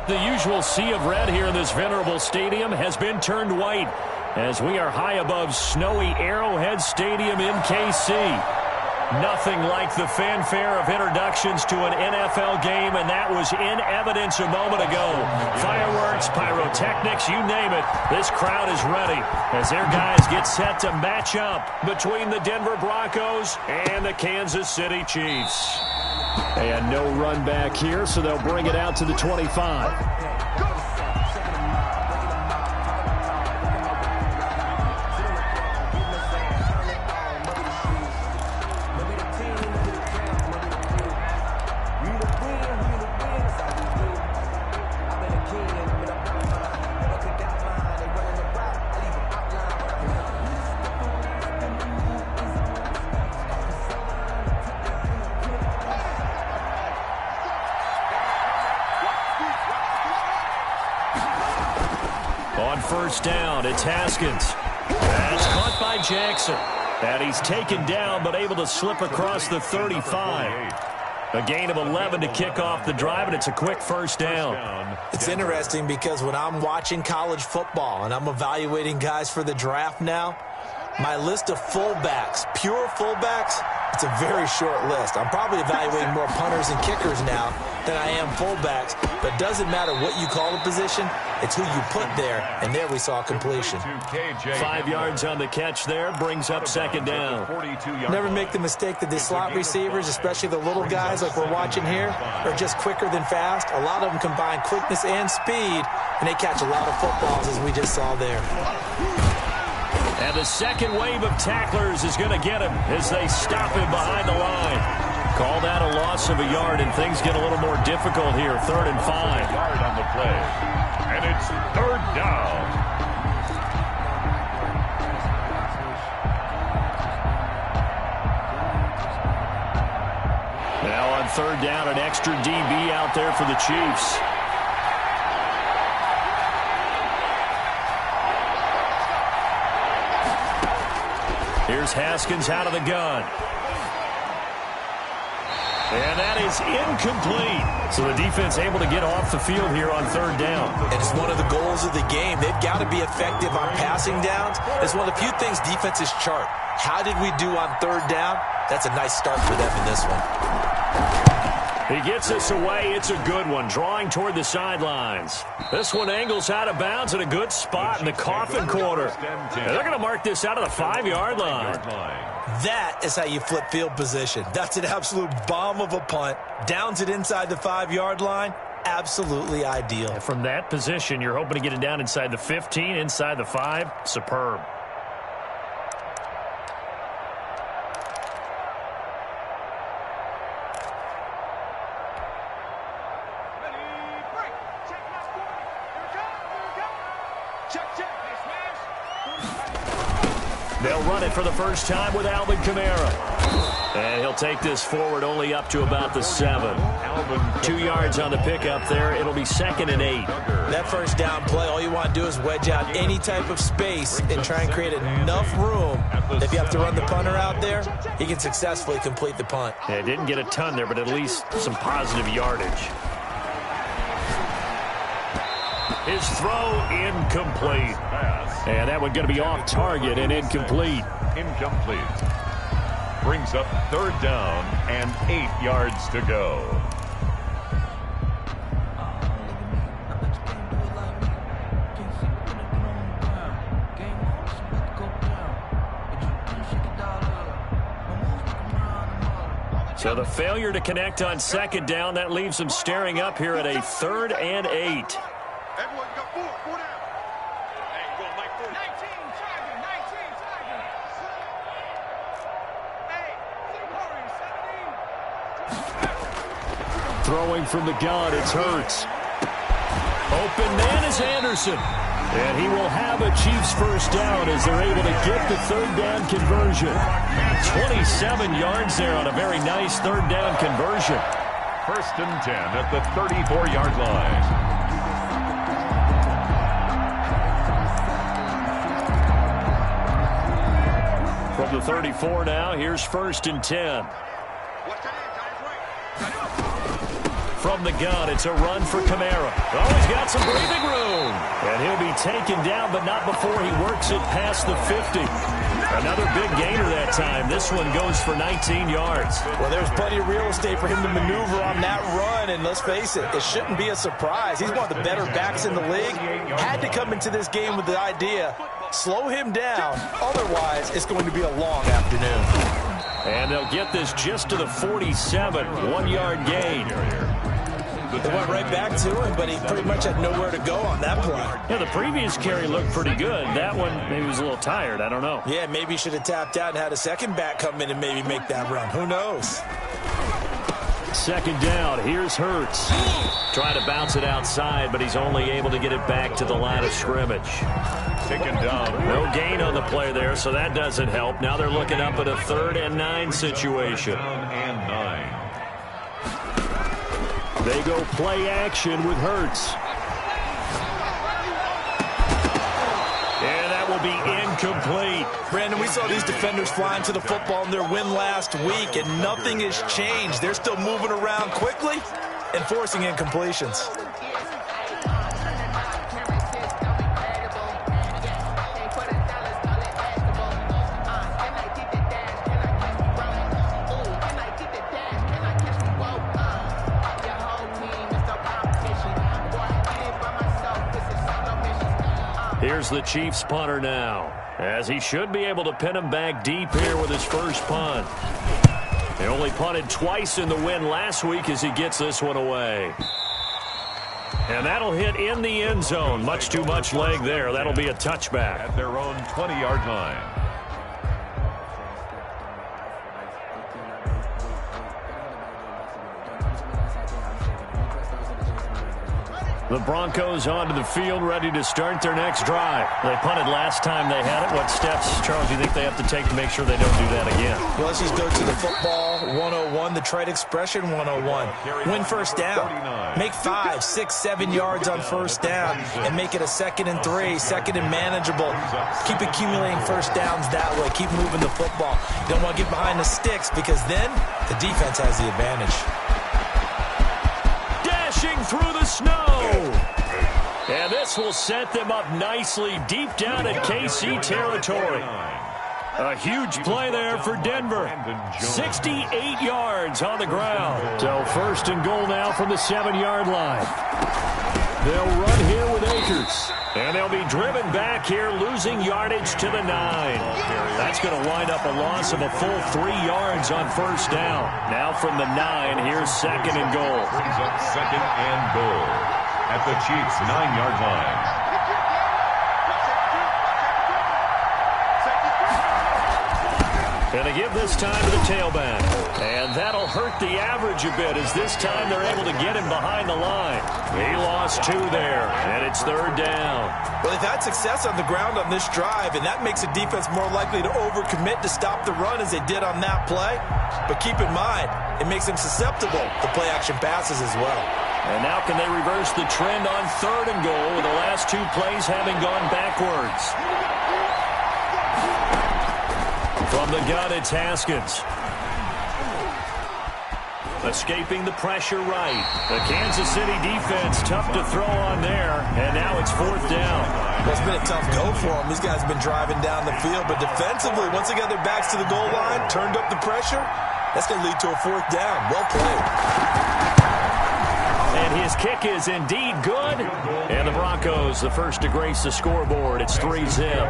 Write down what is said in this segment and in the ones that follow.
The usual sea of red here in this venerable stadium has been turned white as we are high above snowy Arrowhead Stadium in KC. Nothing like the fanfare of introductions to an NFL game, and that was in evidence a moment ago. Fireworks, pyrotechnics, you name it. This crowd is ready as their guys get set to match up between the Denver Broncos and the Kansas City Chiefs. And no run back here, so they'll bring it out to the 25. First down, it's Haskins. That's caught by Jackson. And he's taken down, but able to slip across the 35. A gain of 11 to kick off the drive, and it's a quick first down. It's interesting because when I'm watching college football and I'm evaluating guys for the draft now, my list of fullbacks, pure fullbacks, it's a very short list. I'm probably evaluating more punters and kickers now than I am fullbacks, but it doesn't matter what you call the position, it's who you put there, and there we saw completion. 5 yards on the catch there, brings up second down. Never make the mistake that the slot receivers, especially the little guys like we're watching here, are just quicker than fast. A lot of them combine quickness and speed, and they catch a lot of footballs as we just saw there. And the second wave of tacklers is going to get him as they stop him behind the line. Call that a loss of a yard, and things get a little more difficult here. 3rd and 5. Yard on the play. And it's 3rd down. Now on 3rd down, an extra DB out there for the Chiefs. Here's Haskins out of the gun. And that is incomplete. So the defense able to get off the field here on 3rd down. And it's one of the goals of the game. They've got to be effective on passing downs. It's one of the few things defenses chart. How did we do on 3rd down? That's a nice start for them in this one. He gets us away. It's a good one. Drawing toward the sidelines. This one angles out of bounds at a good spot in the coffin corner. And they're going to mark this out of the 5-yard line. That is how you flip field position. That's an absolute bomb of a punt. Downs it inside the 5-yard line. Absolutely ideal. And from that position, you're hoping to get it down inside the 15, inside the 5. Superb. They'll run it for the first time with Alvin Kamara. And he'll take this forward only up to about the 7. 2 yards on the pickup there. It'll be 2nd and 8. That first down play, all you want to do is wedge out any type of space and try and create enough room. If you have to run the punter out there, he can successfully complete the punt. Yeah, didn't get a ton there, but at least some positive yardage. His throw incomplete. And that one going to be off target and incomplete. Incomplete. Brings up 3rd down and 8 yards to go. So the failure to connect on 2nd down, that leaves them staring up here at a 3rd and 8. Throwing from the gun, it's Hurts. Open man is Anderson. And he will have a Chiefs first down as they're able to get the 3rd down conversion. 27 yards there on a very nice 3rd down conversion. 1st and 10 at the 34-yard line. From the 34 now, here's 1st and 10. from the gun. It's a run for Kamara. Oh, he's got some breathing room. And he'll be taken down, but not before he works it past the 50. Another big gainer that time. This one goes for 19 yards. Well, there's plenty of real estate for him to maneuver on that run, and let's face it, it shouldn't be a surprise. He's one of the better backs in the league. Had to come into this game with the idea, slow him down, otherwise it's going to be a long afternoon. And they'll get this just to the 47, 1-yard gain. They went right back to him, but he pretty much had nowhere to go on that play. Yeah, the previous carry looked pretty good. That one, maybe he was a little tired. I don't know. Yeah, maybe he should have tapped out and had a second back come in and maybe make that run. Who knows? Second down. Here's Hurts. Trying to bounce it outside, but he's only able to get it back to the line of scrimmage. Taken down. No gain on the play there, so that doesn't help. Now they're looking up at a 3rd and 9 situation. Down and 9. They go play action with Hurts. And that will be incomplete. Brandon, we saw these defenders flying to the football in their win last week, and nothing has changed. They're still moving around quickly and forcing incompletions. Here's the Chiefs punter now, as he should be able to pin him back deep here with his first punt. They only punted twice in the win last week as he gets this one away. And that'll hit in the end zone. Much too much leg there. That'll be a touchback. At their own 20-yard line. The Broncos onto the field, ready to start their next drive. They punted last time they had it. What steps, Charles, do you think they have to take to make sure they don't do that again? Well, let's just go to the football 101, the trade expression 101. Win first down. Make 5, 6, 7 yards on first down and make it a 2nd and 3, 2nd and manageable. Keep accumulating first downs that way. Keep moving the football. You don't want to get behind the sticks because then the defense has the advantage. Dashing through the snow. And this will set them up nicely deep down in KC territory. A huge play there for Denver. 68 yards on the ground. So 1st and goal now from the 7-yard line. They'll run here with Akers. And they'll be driven back here, losing yardage to the 9. That's going to wind up a loss of a full 3 yards on first down. Now from the 9, here's 2nd and goal. Brings up 2nd and goal at the Chiefs' 9-yard line. And they give this time to the tailback. And that'll hurt the average a bit as this time they're able to get him behind the line. He lost 2 there, and it's 3rd down. Well, they've had success on the ground on this drive, and that makes the defense more likely to overcommit to stop the run as they did on that play. But keep in mind, it makes them susceptible to play-action passes as well. And now can they reverse the trend on 3rd and goal with the last 2 plays having gone backwards? From the gun, it's Haskins. Escaping the pressure right. The Kansas City defense tough to throw on there. And now it's 4th down. Well, it's been a tough go for them. These guys have been driving down the field. But defensively, once they got their backs to the goal line, turned up the pressure, that's going to lead to a 4th down. Well played. And his kick is indeed good. And the Broncos, the first to grace the scoreboard. It's 3-zip.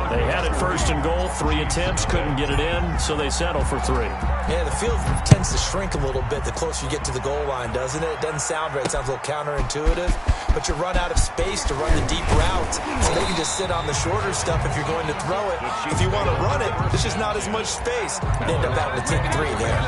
They had it 1st and goal, 3 attempts, couldn't get it in, so they settle for 3. Yeah, the field tends to shrink a little bit the closer you get to the goal line, doesn't it? It doesn't sound right. It sounds a little counterintuitive. But you run out of space to run the deep route. So they can just sit on the shorter stuff if you're going to throw it. If you want to run it, there's just not as much space. They end up having to take 3 there.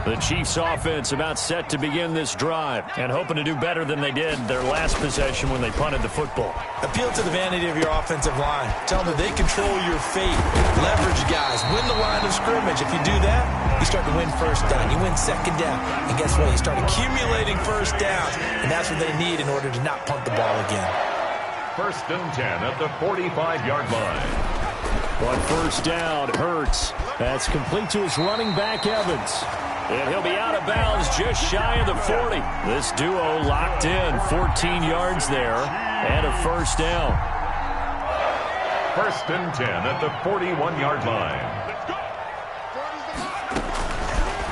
The Chiefs offense about set to begin this drive and hoping to do better than they did their last possession when they punted the football. Appeal to the vanity of your offensive line. Tell them that they control your fate. Leverage guys. Win the line of scrimmage. If you do that, you start to win first down. You win 2nd down. And guess what? You start accumulating first downs. And that's what they need in order to not punt the ball again. First and 10 at the 45-yard line. On first down, Hurts. That's complete to his running back, Evans. And he'll be out of bounds just shy of the 40. This duo locked in, 14 yards there, and a first down. First and 10 at the 41-yard line.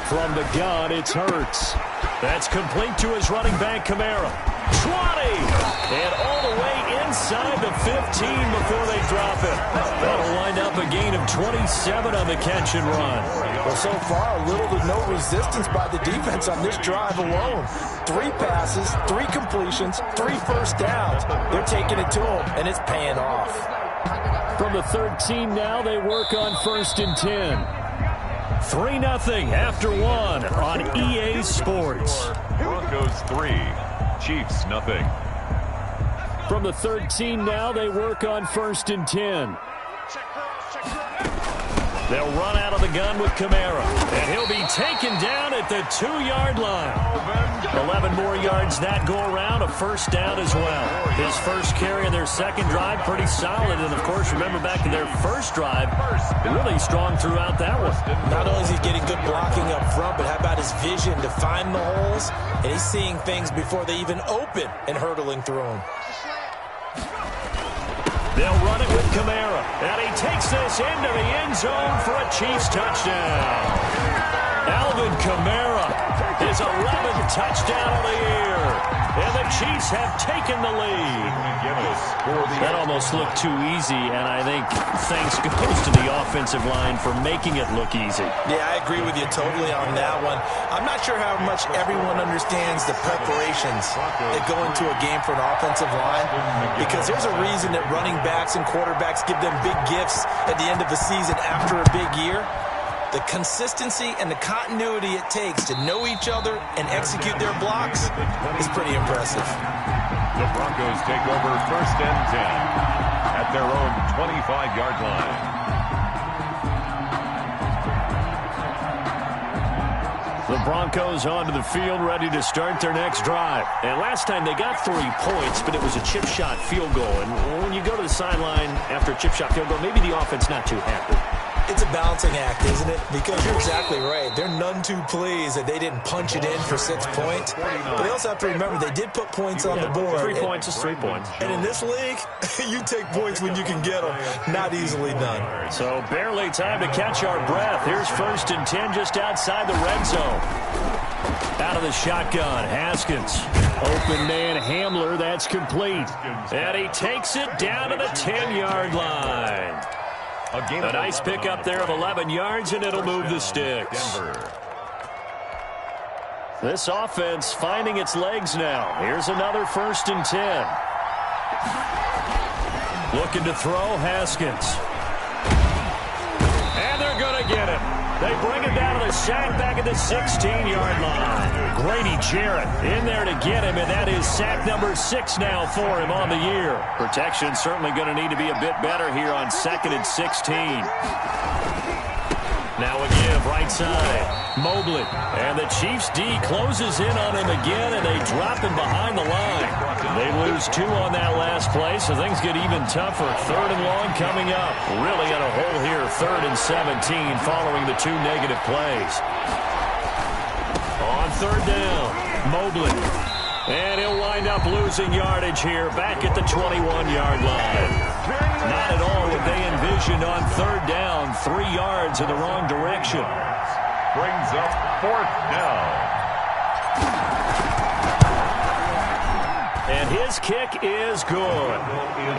From the gun, it's Hurts. That's complete to his running back, Kamara. 20! And all the way inside the 15 before they drop it. That'll wind up a gain of 27 on the catch and run. Well, so far, little to no resistance by the defense on this drive alone. 3 passes, 3 completions, 3 first downs. They're taking it to him, and it's paying off. From the 13 now, they work on first and 10. 3-0 after 1 on EA Sports. Broncos 3, Chiefs nothing. From the 13 now, they work on first and 10. They'll run out of the gun with Kamara, and he'll be taken down at the 2-yard line. 11 more yards that go around, a first down as well. His first carry in their second drive, pretty solid. And, of course, remember back to their first drive, really strong throughout that one. Not only is he getting good blocking up front, but how about his vision to find the holes? And he's seeing things before they even open and hurtling through them. They'll run it with Kamara, and he takes this into the end zone for a Chiefs touchdown. Alvin Kamara, his 11th touchdown of the year, and the Chiefs have taken the lead. That almost looked too easy, and I think thanks goes to the offensive line for making it look easy. Yeah, I agree with you totally on that one. I'm not sure how much everyone understands the preparations that go into a game for an offensive line, because there's a reason that running backs and quarterbacks give them big gifts at the end of the season after a big year. The consistency and the continuity it takes to know each other and execute their blocks is pretty impressive. The Broncos take over first and 10 at their own 25-yard line. The Broncos onto the field, ready to start their next drive. And last time they got 3 points, but it was a chip shot field goal. And when you go to the sideline after a chip shot field goal, maybe the offense not too happy. It's a balancing act, isn't it? Because you're exactly right. They're none too pleased that they didn't punch it in for 6 points. But they also have to remember they did put points on the board. 3 points is 3 points. And in this league, you take points when you can get them. Not easily done. So barely time to catch our breath. Here's first and 10 just outside the red zone. Out of the shotgun, Haskins. Open man Hamler, that's complete. And he takes it down to the 10-yard line. A nice pickup there of 11 yards, and it'll move the sticks. This offense finding its legs now. Here's another first and 10. Looking to throw, Haskins. And they're going to get him. They bring him down to the sack back at the 16-yard line. Grady Jarrett in there to get him, and that is sack number 6 now for him on the year. Protection certainly going to need to be a bit better here on 2nd and 16. Now a give right side. Mobley. And the Chiefs D closes in on him again, and they drop him behind the line. They lose 2 on that last play, so things get even tougher. 3rd and long coming up. Really in a hole here, 3rd and 17 following the 2 negative plays. On 3rd down, Mobley. And he'll wind up losing yardage here back at the 21-yard line. Not at all what they envisioned on 3rd down. 3 yards in the wrong direction. Brings up 4th down. And his kick is good.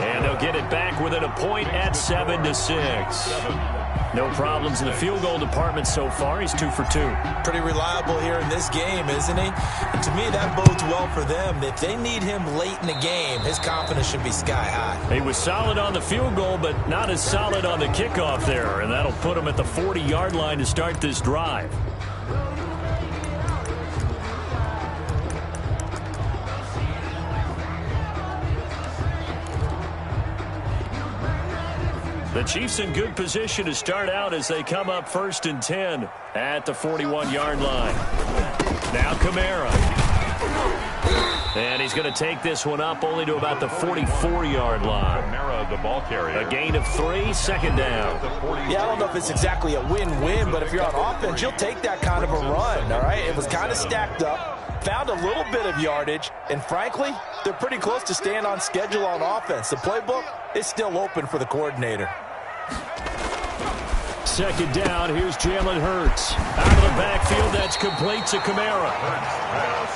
And they'll get it back within a point at 7-6. No problems in the field goal department so far. He's 2 for 2. Pretty reliable here in this game, isn't he? And to me, that bodes well for them. If they need him late in the game, his confidence should be sky high. He was solid on the field goal, but not as solid on the kickoff there. And that'll put him at the 40-yard line to start this drive. The Chiefs in good position to start out as they come up 1st and 10 at the 41-yard line. Now Kamara. And he's going to take this one up only to about the 44-yard line. Kamara, the ball carrier. A gain of 3, second down. Yeah, I don't know if it's exactly a win-win, but if you're on offense, you'll take that kind of a run, all right? It was kind of stacked up, found a little bit of yardage, and frankly, they're pretty close to staying on schedule on offense. The playbook is still open for the coordinator. Second down, here's Jalen Hurts. Out of the backfield, that's complete to Kamara.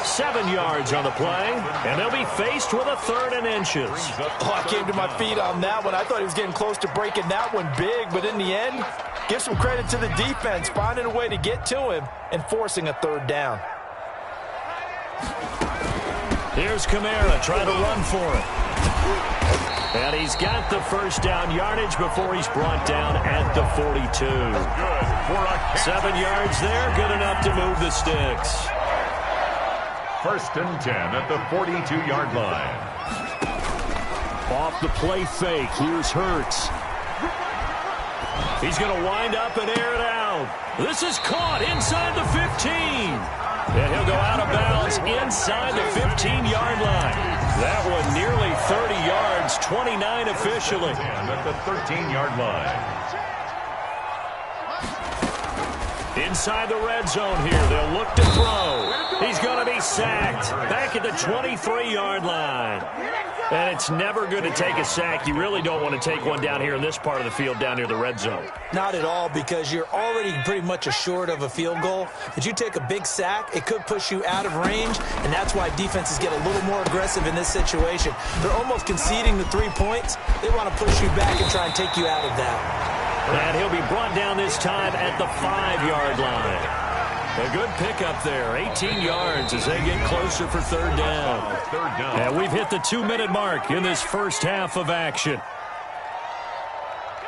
7 yards on the play, and they'll be faced with a 3rd and inches. Oh, I came to my feet on that one. I thought he was getting close to breaking that one big, but in the end, give some credit to the defense, finding a way to get to him and forcing a 3rd down. Here's Kamara trying to run for it. And he's got the first down yardage before he's brought down at the 42. 7 yards there, good enough to move the sticks. 1st and 10 at the 42-yard line. Off the play fake, here's Hurts. He's going to wind up and air it out. This is caught inside the 15. And he'll go out of bounds inside the 15-yard line. That one nearly 30 yards, 29 officially. At the 13-yard line. Inside the red zone here, they'll look to throw. He's going to be sacked back at the 23-yard line. And it's never good to take a sack. You really don't want to take one down here in this part of the field down near the red zone. Not at all, because you're already pretty much assured of a field goal. If you take a big sack, it could push you out of range, and that's why defenses get a little more aggressive in this situation. They're almost conceding the 3 points. They want to push you back and try and take you out of that. And he'll be brought down this time at the 5-yard line. A good pickup there, 18 yards as they get closer for 3rd down. And we've hit the 2-minute mark in this first half of action.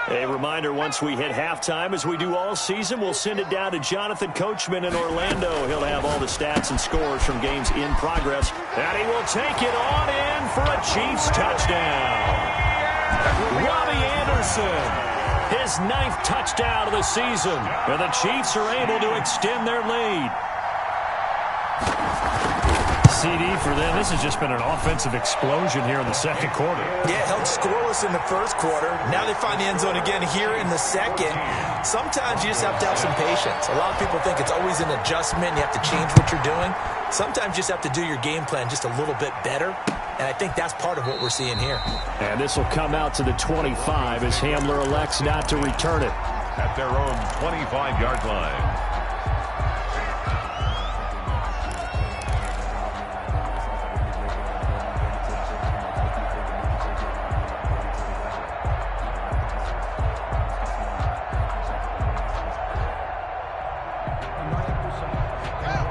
A reminder, once we hit halftime, as we do all season, we'll send it down to Jonathan Coachman in Orlando. He'll have all the stats and scores from games in progress. And he will take it on in for a Chiefs touchdown. Robbie Anderson. His 9th touchdown of the season, and the Chiefs are able to extend their lead. CD for them. This has just been an offensive explosion here in the second quarter. Yeah, held scoreless in the first quarter. Now they find the end zone again here in the second. Sometimes you just have to have some patience. A lot of people think it's always an adjustment. You have to change what you're doing. Sometimes you just have to do your game plan just a little bit better. And I think that's part of what we're seeing here. And this will come out to the 25 as Hamler elects not to return it. At their own 25-yard line.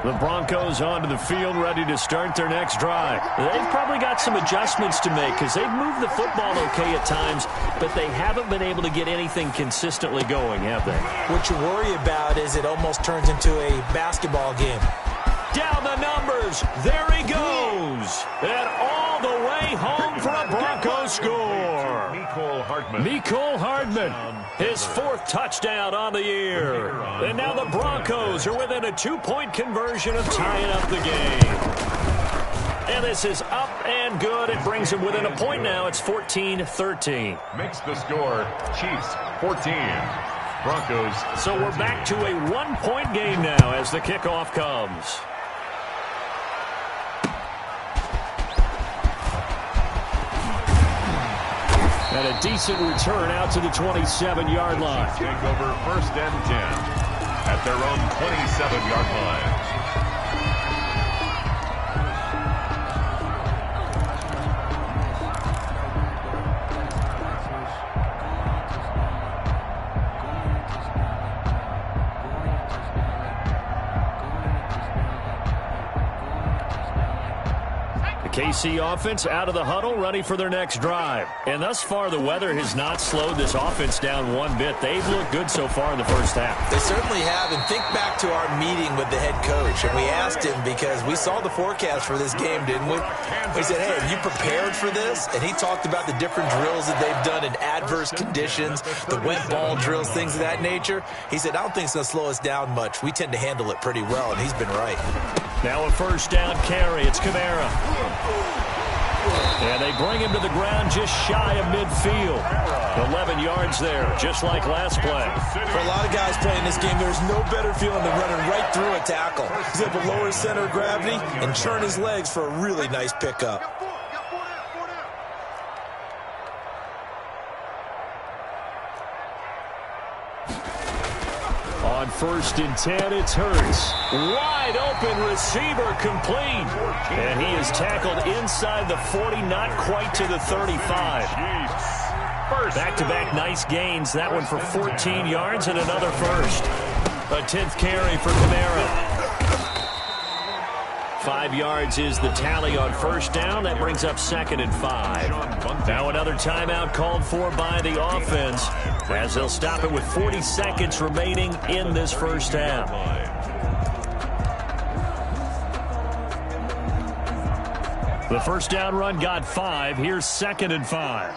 The Broncos onto the field, ready to start their next drive. They've probably got some adjustments to make because they've moved the football okay at times, but they haven't been able to get anything consistently going, have they? What you worry about is it almost turns into a basketball game. Down the numbers. There he goes. And all the way home for a Broncos score. Mecole Hardman. His 4th touchdown on the year. And now the Broncos are within a 2-point conversion of tying up the game. And this is up and good. It brings them within a point now. It's 14-13. Makes the score Chiefs 14. Broncos. So we're back to a 1-point game now as the kickoff comes. And a decent return out to the 27-yard line. Take over 1st and 10 at their own 27-yard line. KC offense out of the huddle, ready for their next drive. And thus far, the weather has not slowed this offense down one bit. They've looked good so far in the first half. They certainly have. And think back to our meeting with the head coach. And we asked him because we saw the forecast for this game, didn't we? We said, hey, have you prepared for this? And he talked about the different drills that they've done in adverse conditions, the wet ball drills, things of that nature. He said, I don't think it's going to slow us down much. We tend to handle it pretty well, and he's been right. Now a first down carry. It's Kamara. And they bring him to the ground just shy of midfield. 11 yards there, just like last play. For a lot of guys playing this game, there's no better feeling than running right through a tackle. He's able to lower his center of gravity and churn his legs for a really nice pickup. On 1st and 10, it's Hurts. Wide open receiver complete. And he is tackled inside the 40, not quite to the 35. Back-to-back nice gains. That one for 14 yards and another first. A 10th carry for Kamara. 5 yards is the tally on first down. That brings up 2nd and 5. Now another timeout called for by the offense, as they'll stop it with 40 seconds remaining in this first half. The first down run got 5. Here's 2nd and 5.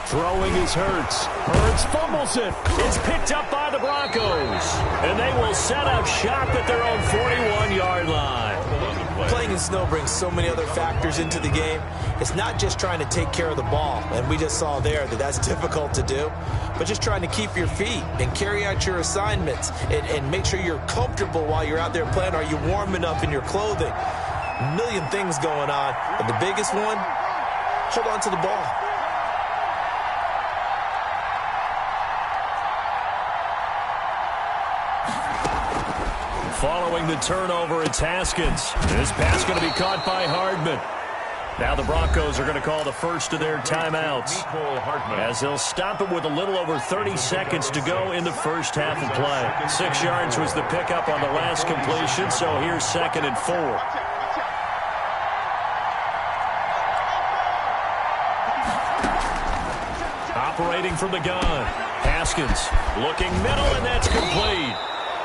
Throwing is Hurts. Hurts fumbles it. It's picked up by the Broncos. And they will set up shop at their own 41-yard line. Playing in snow brings so many other factors into the game. It's not just trying to take care of the ball, and we just saw there that that's difficult to do, but just trying to keep your feet and carry out your assignments and make sure you're comfortable while you're out there playing. Are you warm enough in your clothing? A million things going on, but the biggest one, hold on to the ball. Following the turnover, it's Haskins. This pass going to be caught by Hardman. Now the Broncos are going to call the first of their timeouts, as they'll stop it with a little over 30 seconds to go in the first half of play. 6 yards was the pickup on the last completion, so here's 2nd and 4. Operating from the gun. Haskins looking middle, and that's complete.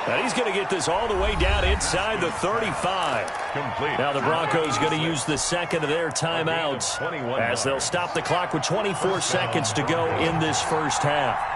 And he's going to get this all the way down inside the 35. Complete. Now the Broncos going to use the second of their timeouts, as they'll stop the clock with 24 seconds to go in this first half.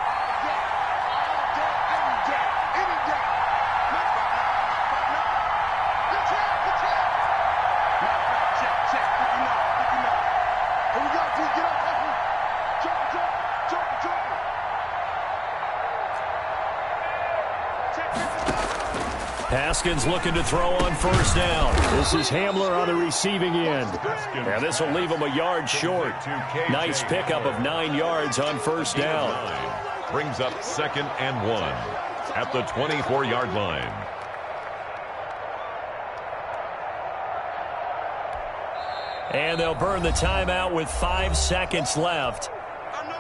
Haskins looking to throw on first down. This is Hamler on the receiving end. And this will leave him a yard short. Nice pickup of 9 yards on first down. Brings up 2nd and 1 at the 24-yard line. And they'll burn the timeout with 5 seconds left.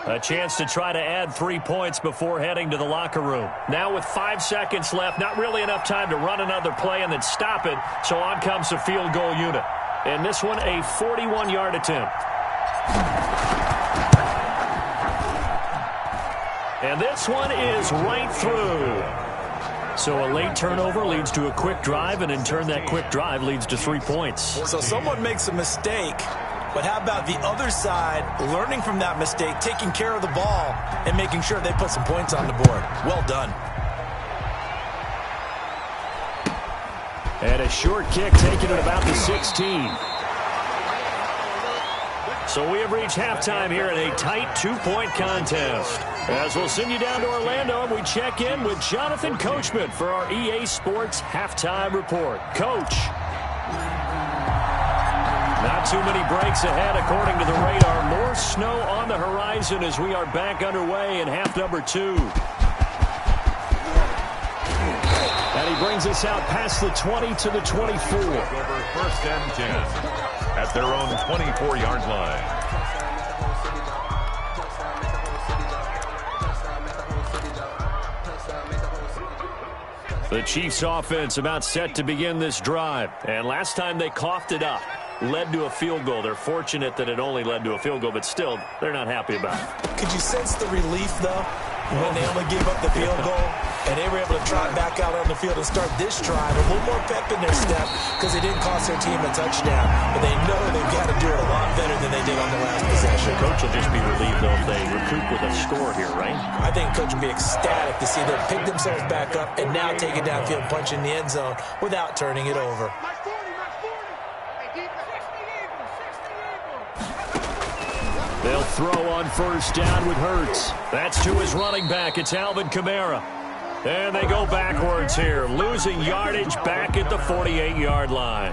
A chance to try to add 3 points before heading to the locker room. Now with 5 seconds left, not really enough time to run another play and then stop it, so on comes the field goal unit. And this one, a 41-yard attempt. And this one is right through. So a late turnover leads to a quick drive, and in turn that quick drive leads to 3 points. So someone makes a mistake, but how about the other side learning from that mistake, taking care of the ball, and making sure they put some points on the board? Well done. And a short kick taken at about the 16. So we have reached halftime here in a tight 2-point contest. As we'll send you down to Orlando, and we check in with Jonathan Coachman for our EA Sports Halftime Report. Coach. Not too many breaks ahead according to the radar. More snow on the horizon as we are back underway in half number 2. And he brings us out past the 20 to the 24. Over 1st and 10 at their own 24-yard line. The Chiefs offense about set to begin this drive. And last time they coughed it up, led to a field goal. They're fortunate that it only led to a field goal, but still, they're not happy about it. Could you sense the relief, though? when they only gave up the field goal, and they were able to trot back out on the field and start this drive a little more pep in their step because it didn't cost their team a touchdown. But they know they've got to do it a lot better than they did on the last possession. The coach will just be relieved, though, if they recoup with a score here, right? I think coach will be ecstatic to see them pick themselves back up and now take it downfield, punch in the end zone without turning it over. They'll throw on first down with Hurts. That's to his running back. It's Alvin Kamara. And they go backwards here, losing yardage back at the 48-yard line.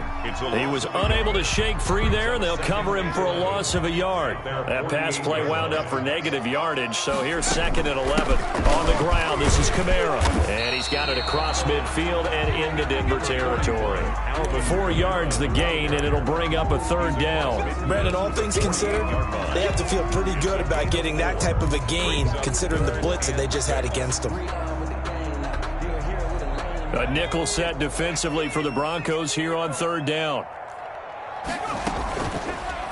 He was unable to shake free there, and they'll cover him for a loss of a yard. That pass play wound up for negative yardage, so here's 2nd and 11. On the ground, this is Kamara. And he's got it across midfield and into Denver territory. 4 yards the gain, and it'll bring up a 3rd down. Brandon, all things considered, they have to feel pretty good about getting that type of a gain, considering the blitz that they just had against them. A nickel set defensively for the Broncos here on 3rd down.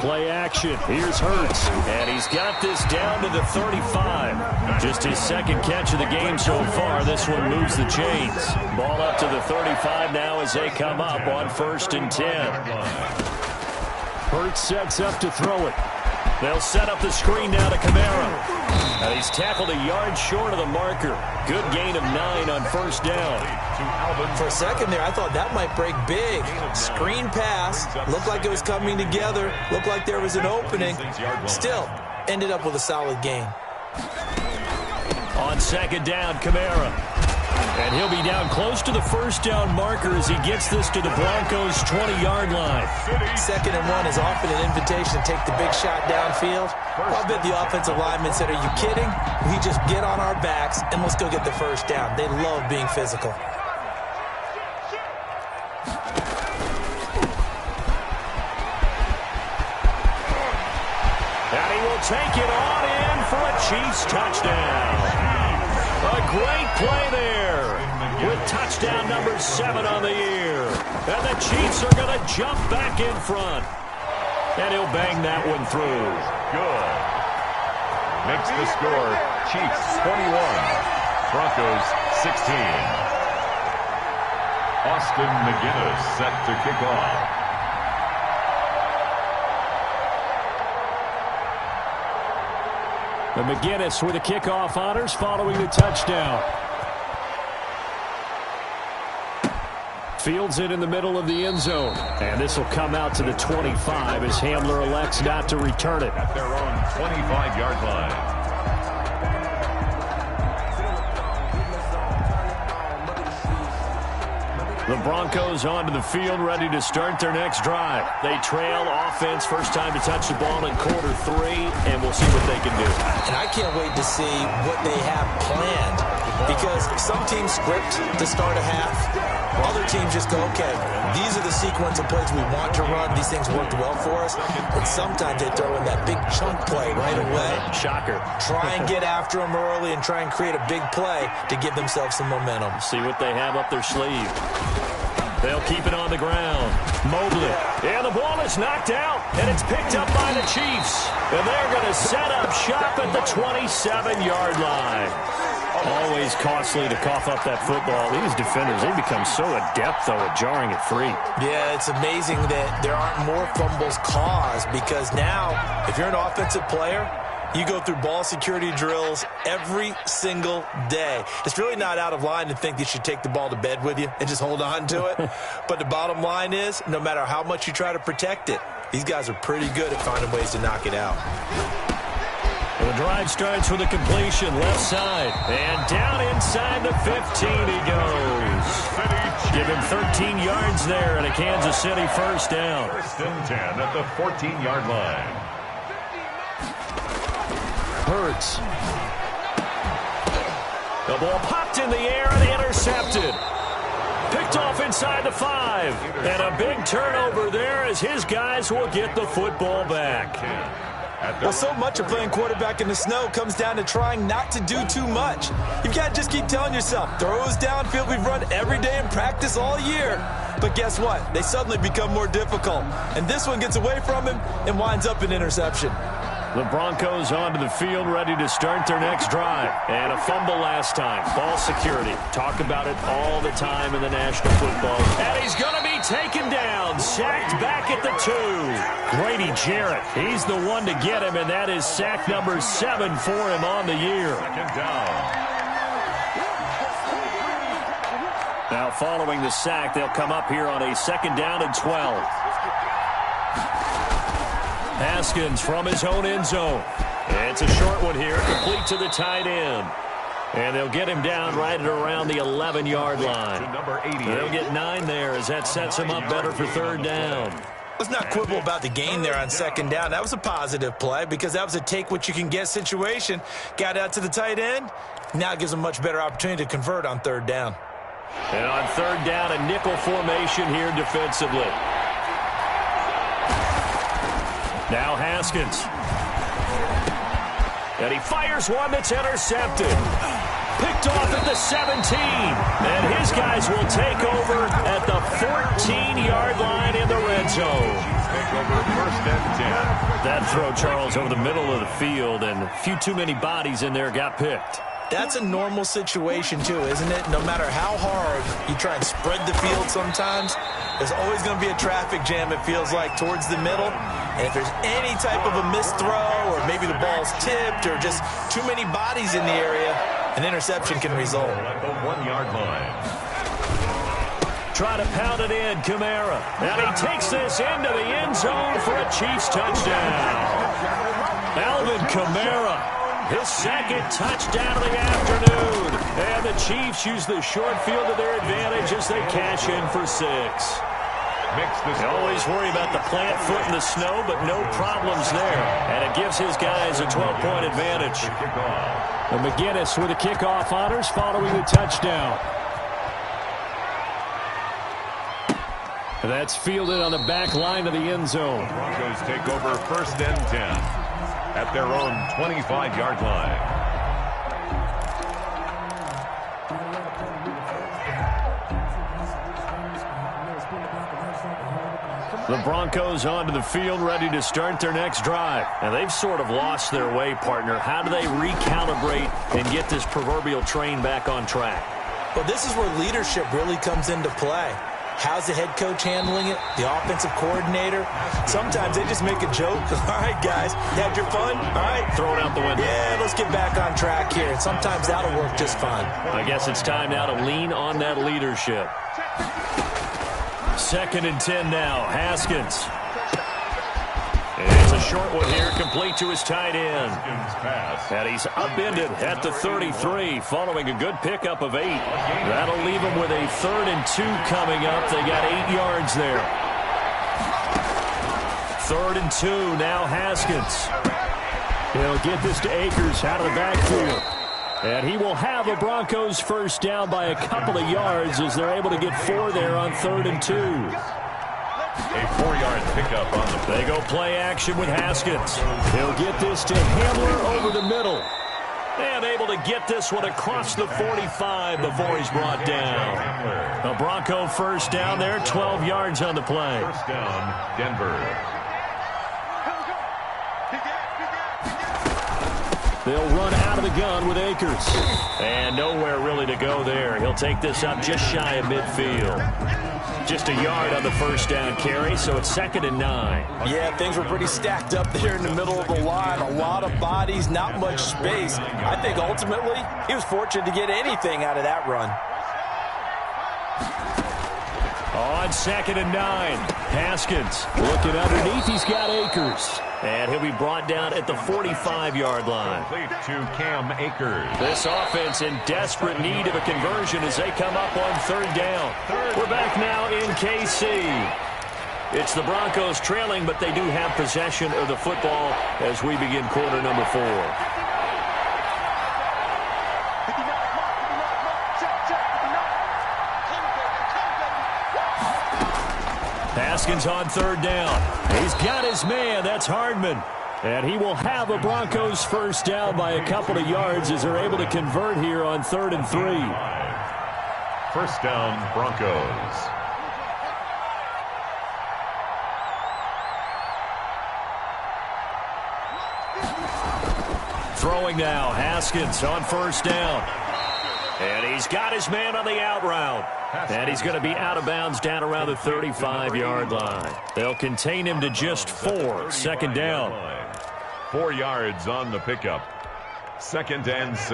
Play action. Here's Hurts. And he's got this down to the 35. Just his 2nd catch of the game so far. This one moves the chains. Ball up to the 35 now as they come up on 1st and 10. Hurts sets up to throw it. They'll set up the screen now to Kamara. And he's tackled a yard short of the marker. Good gain of 9 on 1st down. For a second there, I thought that might break big. Screen pass. Looked like it was coming together. Looked like there was an opening. Still, ended up with a solid gain. On 2nd down, Kamara. And he'll be down close to the 1st down marker as he gets this to the Broncos' 20-yard line. 2nd and 1 is often an invitation to take the big shot downfield. Well, I bet the offensive lineman said, "Are you kidding? We just get on our backs and let's go get the 1st down." They love being physical. And he will take it on in for a Chiefs touchdown. A great play there with touchdown number 7 on the year. And the Chiefs are going to jump back in front. And he'll bang that one through. Good. Makes the score Chiefs 21, Broncos 16. Austin McGinnis set to kick off. And McGinnis with the kickoff honors following the touchdown. Fields it in the middle of the end zone. And this will come out to the 25 as Hamler elects not to return it. At their own 25-yard line. The Broncos onto the field, ready to start their next drive. They trail offense, first time to touch the ball in quarter 3, and we'll see what they can do. And I can't wait to see what they have planned, because some teams script to start a half. Other teams just go, okay, these are the sequence of plays we want to run. These things worked well for us. And sometimes they throw in that big chunk play right away. Shocker. Try and get after them early and try and create a big play to give themselves some momentum. See what they have up their sleeve. They'll keep it on the ground. Mobley. And the ball is knocked out, and it's picked up by the Chiefs. And they're going to set up shop at the 27-yard line. Always costly to cough up that football. These defenders, they become so adept, though, at jarring it free. Yeah, it's amazing that there aren't more fumbles caused, because now, if you're an offensive player, you go through ball security drills every single day. It's really not out of line to think that you should take the ball to bed with you and just hold on to it. But the bottom line is, no matter how much you try to protect it, these guys are pretty good at finding ways to knock it out. The drive starts with a completion, left side. And down inside the 15 he goes. Give him 13 yards there and a Kansas City first down. 1st and 10 at the 14-yard line. Hurts. The ball popped in the air and intercepted. Picked off inside the 5. And a big turnover there as his guys will get the football back. Well, so much of playing quarterback in the snow comes down to trying not to do too much. You've got to just keep telling yourself, throws downfield we've run every day in practice all year. But guess what? They suddenly become more difficult. And this one gets away from him and winds up an interception. The Broncos onto the field, ready to start their next drive. And a fumble last time. Ball security. Talk about it all the time in the National Football. And he's going to be taken down. Sacked back at the 2. Grady Jarrett, he's the one to get him, and that is sack number 7 for him on the year. Second down. Now following the sack, they'll come up here on a 2nd down and 12. Haskins from his own end zone. It's a short one here, complete to the tight end. And they'll get him down right at around the 11-yard line. Number 88. They'll get 9 there as that sets him up better for 3rd down. Let's not quibble about the gain there on 2nd down. That was a positive play because that was a take-what-you-can-get situation. Got out to the tight end. Now it gives him a much better opportunity to convert on 3rd down. And on 3rd down, a nickel formation here defensively. Now Haskins. And he fires one that's intercepted. Picked off at the 17. And his guys will take over at the 14-yard line in the red zone. Take over 1st and 10. That throw, Charles, over the middle of the field, and a few too many bodies in there got picked. That's a normal situation, too, isn't it? No matter how hard you try and spread the field sometimes, there's always going to be a traffic jam, it feels like, towards the middle. And if there's any type of a missed throw or maybe the ball's tipped or just too many bodies in the area, an interception can result. At the 1-yard line. Try to pound it in, Kamara. And he takes this into the end zone for a Chiefs touchdown. Alvin Kamara, his 2nd touchdown of the afternoon. And the Chiefs use the short field to their advantage as they cash in for 6. They always worry about the plant foot in the snow, but no problems there. And it gives his guys a 12-point advantage. And McGinnis with the kickoff honors following the touchdown. And that's fielded on the back line of the end zone. Broncos take over 1st and 10 at their own 25-yard line. The Broncos onto the field, ready to start their next drive. And they've sort of lost their way, partner. How do they recalibrate and get this proverbial train back on track? Well, this is where leadership really comes into play. How's the head coach handling it? The offensive coordinator? Sometimes they just make a joke. All right, guys, had your fun? All right. Throw it out the window. Yeah, let's get back on track here. And sometimes that'll work just fine. I guess it's time now to lean on that leadership. 2nd and 10 now. Haskins. It's a short one here, complete to his tight end. And he's upended at the 33, following a good pickup of 8. That'll leave him with a 3rd and 2 coming up. They got 8 yards there. 3rd and 2, now Haskins. He'll get this to Akers out of the backfield. And he will have a Broncos 1st down by a couple of yards as they're able to get 4 there on 3rd and 2. A 4-yard pickup on the play. They go play action with Haskins. He'll get this to Hamler over the middle. And able to get this one across the 45 before he's brought down. A Bronco 1st down there, 12 yards on the play. 1st down, Denver. They'll run out of the gun with Akers. And nowhere really to go there. He'll take this up just shy of midfield. Just a yard on the 1st down carry, so it's 2nd and 9. Yeah, things were pretty stacked up there in the middle of the line. A lot of bodies, not much space. I think ultimately he was fortunate to get anything out of that run. On 2nd and 9, Haskins looking underneath. He's got Akers. And he'll be brought down at the 45-yard line. Complete to Cam Akers. This offense in desperate need of a conversion as they come up on 3rd down. We're back now in KC. It's the Broncos trailing, but they do have possession of the football as we begin quarter number 4. Haskins on 3rd down. He's got his man. That's Hardman. And he will have a Broncos 1st down by a couple of yards as they're able to convert here on 3rd and 3. 1st down, Broncos. Throwing now, Haskins on first down. And he's got his man on the out route. And he's going to be out of bounds down around the 35-yard line. They'll contain him to just 4. Second down. 4 yards on the pickup. 2nd and 6.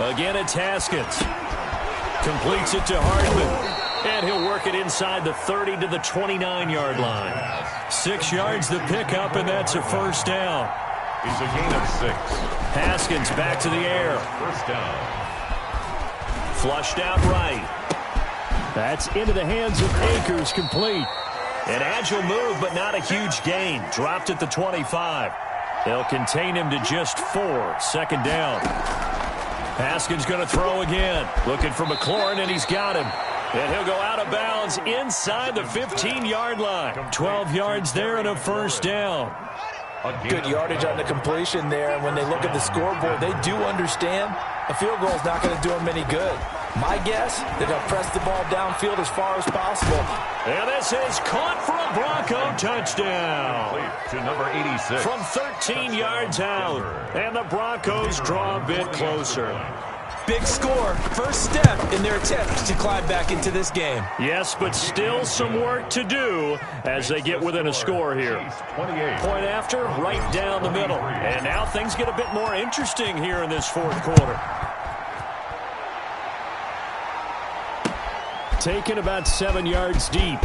Again, it's Haskins. Completes it to Hardman. And he'll work it inside the 30 to the 29-yard line. 6 yards the pickup, and that's a first down. It's a gain of 6. Haskins back to the air. First down. Flushed out right. That's into the hands of Akers, complete. An agile move, but not a huge gain. Dropped at the 25. They'll contain him to just 4. Second down. Haskins going to throw again. Looking for McLaurin, and he's got him. And he'll go out of bounds inside the 15-yard line. 12 yards there and a first down. Good yardage on the completion there. And when they look at the scoreboard, they do understand a field goal is not going to do them any good. My guess, they're going to press the ball downfield as far as possible. And this is caught for a Bronco touchdown. To number 86. From 13 yards out. And the Broncos draw a bit closer. Big score. First step in their attempt to climb back into this game. Yes, but still some work to do as they get within a score here. 28. Point after, right down the middle. And now things get a bit more interesting here in this fourth quarter. Taken about 7 yards deep.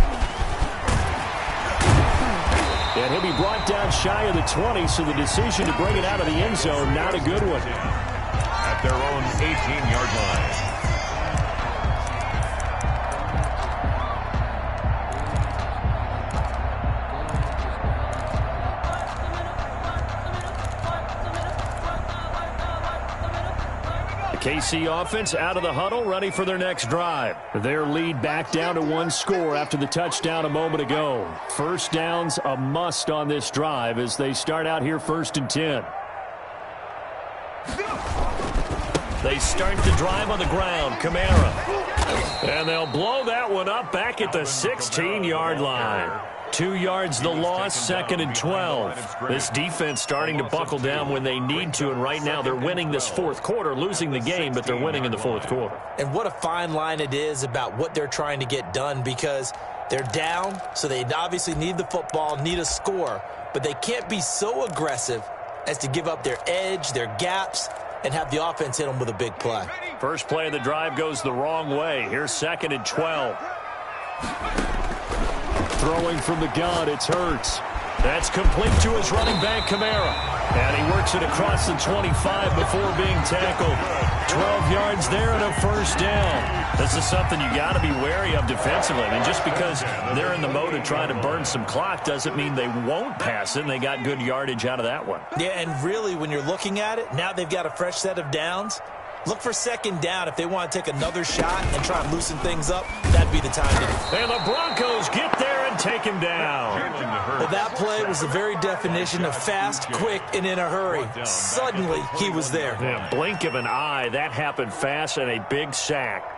And he'll be brought down shy of the 20, so the decision to bring it out of the end zone, not a good one. At their own 18-yard line. The KC offense out of the huddle, ready for their next drive. Their lead back down to 1 score after the touchdown a moment ago. First down's a must on this drive as they start out here 1st and 10. They start the drive on the ground. Kamara. And they'll blow that one up back at the 16-yard line. 2 yards the loss, 2nd and 12. This defense starting to buckle down when they need to, and right now they're winning this fourth quarter, losing the game, but they're winning in the fourth quarter. And what a fine line it is about what they're trying to get done, because they're down, so they obviously need the football, need a score, but they can't be so aggressive as to give up their edge, their gaps, and have the offense hit them with a big play. First play of the drive goes the wrong way. Here's 2nd and 12. Throwing from the gun, it's Hurts. That's complete to his running back, Kamara. And he works it across the 25 before being tackled. 12 yards there and a first down. This is something you got to be wary of defensively. I mean, just because they're in the mode of trying to burn some clock doesn't mean they won't pass it, and they got good yardage out of that one. Yeah, and really, when you're looking at it, now they've got a fresh set of downs. Look for 2nd down. If they want to take another shot and try and loosen things up, that'd be the time to do it. And the Broncos get there and take him down. Well, that play was the very definition of fast, quick, and in a hurry. Suddenly, he was there. Yeah, blink of an eye. That happened fast, and a big sack.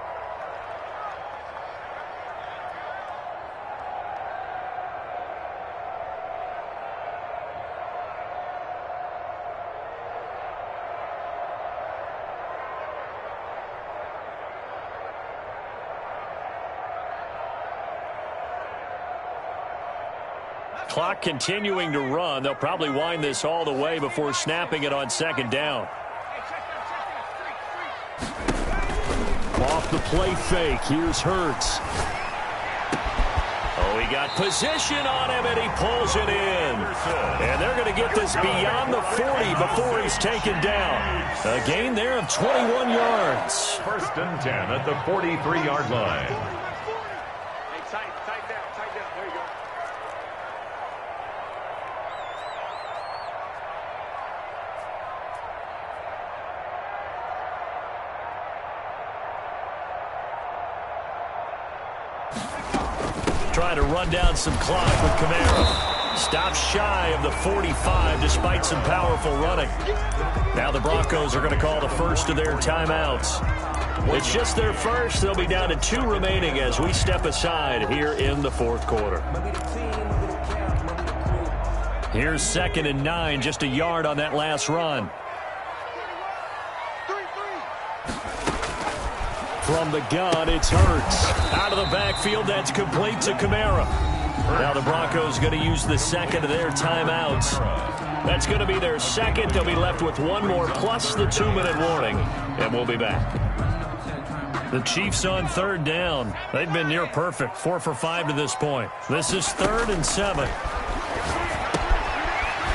Clock continuing to run. They'll probably wind this all the way before snapping it on 2nd down. Off the play fake. Here's Hurts. Oh, he got position on him, and he pulls it in. And they're going to get this beyond the 40 before he's taken down. A gain there of 21 yards. 1st and 10 at the 43-yard line. Trying to run down some clock with Kamara. Stops shy of the 45 despite some powerful running. Now the Broncos are going to call the first of their timeouts. It's just their first. They'll be down to 2 remaining as we step aside here in the fourth quarter. Here's 2nd and 9, just a yard on that last run. From the gun, it's Hurts. Out of the backfield, that's complete to Kamara. Now the Broncos going to use the second of their timeouts. That's going to be their second. They'll be left with one more plus the 2-minute warning, and we'll be back. The Chiefs on 3rd down. They've been near perfect, 4 for 5 to this point. This is 3rd and 7.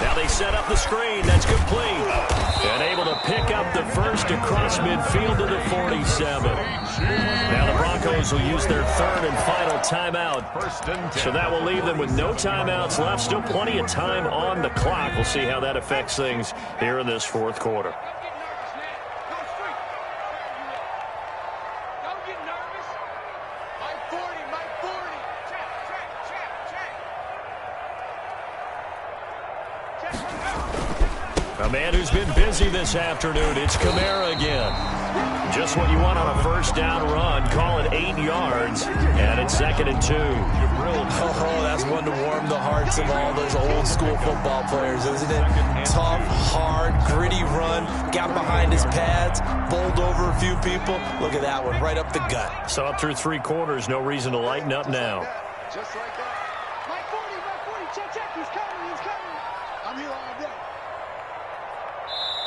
Now they set up the screen. That's complete. And able to pick up the first across midfield to the 47. Now the Broncos will use their 3rd and final timeout. So that will leave them with no timeouts left. Still plenty of time on the clock. We'll see how that affects things here in this 4th quarter. A man who's been busy this afternoon, it's Kamara again. Just what you want on a 1st down run. Call it 8 yards, and it's 2nd and 2. Oh, that's one to warm the hearts of all those old school football players, isn't it? Tough, hard, gritty run. Got behind his pads, bowled over a few people. Look at that one, right up the gut. So up through 3 quarters, no reason to lighten up now. Just like that. Mike 40, check, he's coming. I'm here all day.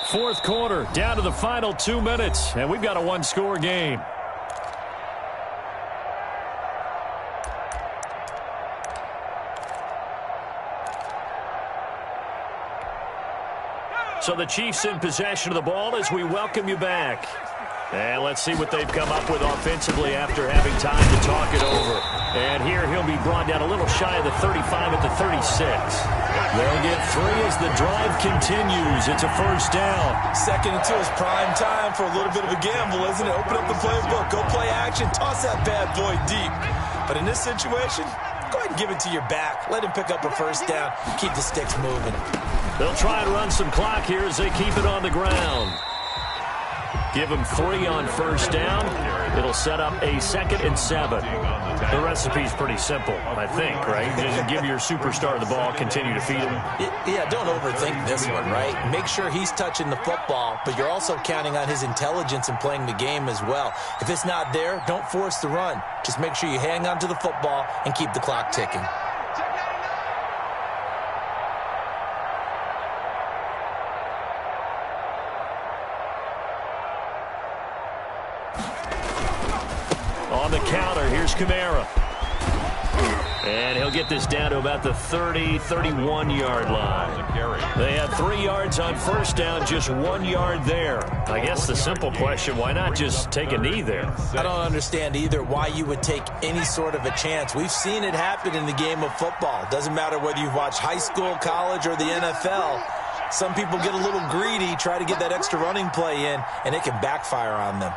4th quarter, down to the final 2 minutes, and we've got a 1-score game. So the Chiefs in possession of the ball as we welcome you back. And let's see what they've come up with offensively after having time to talk it over. And here he'll be brought down a little shy of the 35 at the 36. They'll get 3 as the drive continues. It's a 1st down. 2nd and 2 is prime time for a little bit of a gamble, isn't it? Open up the playbook, go play action, toss that bad boy deep. But in this situation, go ahead and give it to your back. Let him pick up a 1st down. Keep the sticks moving. They'll try and run some clock here as they keep it on the ground. Give him 3 on 1st down. It'll set up a 2nd and 7. The recipe's pretty simple, I think, right? Just give your superstar the ball, continue to feed him. Yeah, don't overthink this one, right? Make sure he's touching the football, but you're also counting on his intelligence in playing the game as well. If it's not there, don't force the run. Just make sure you hang on to the football and keep the clock ticking. On the counter, here's Kamara. And he'll get this down to about the 30, 31-yard line. They had 3 yards on 1st down, just 1 yard there. I guess the simple question, why not just take a knee there? I don't understand either why you would take any sort of a chance. We've seen it happen in the game of football. Doesn't matter whether you've watched high school, college, or the NFL. Some people get a little greedy, try to get that extra running play in, and it can backfire on them.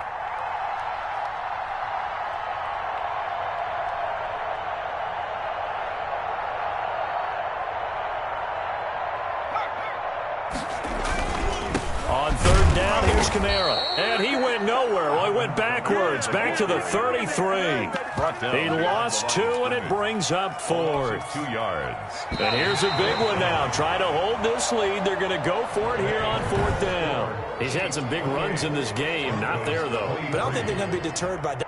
On 3rd down, here's Kamara. And he went nowhere. Well, he went backwards, back to the 33. He lost 2, and it brings up 4th. 2 yards. And here's a big one now. Try to hold this lead. They're going to go for it here on 4th down. He's had some big runs in this game. Not there, though. But I don't think they're going to be deterred by that.